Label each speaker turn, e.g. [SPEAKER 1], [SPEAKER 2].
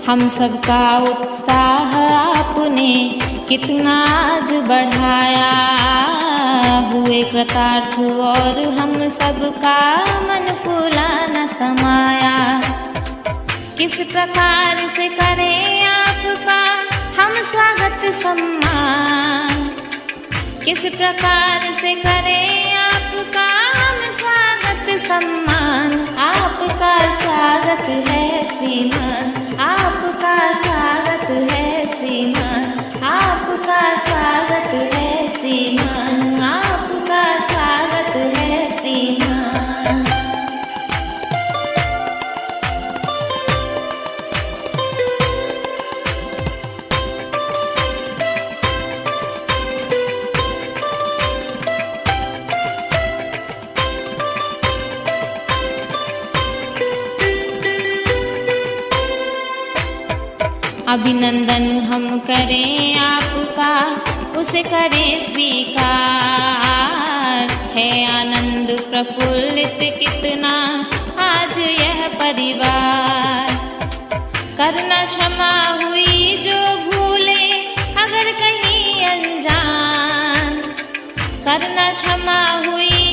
[SPEAKER 1] हम सबका उत्साह आपने कितना आज बढ़ाया, हुए कृतार्थ और हम सबका मन फूला न समाया। किस प्रकार से करें आपका हम स्वागत सम्मान, किस प्रकार से करें आपका हम स्वागत सम्मान। आपका स्वागत है श्रीमान, आपका स्वागत है श्रीमान, आपका स्वागत है श्रीमान, आपका स्वागत है श्रीमान। अभिनंदन हम करें आपका उसे करें स्वीकार, है आनंद प्रफुल्लित कितना आज यह परिवार। करना क्षमा हुई जो भूले अगर कहीं अनजान, करना क्षमा हुई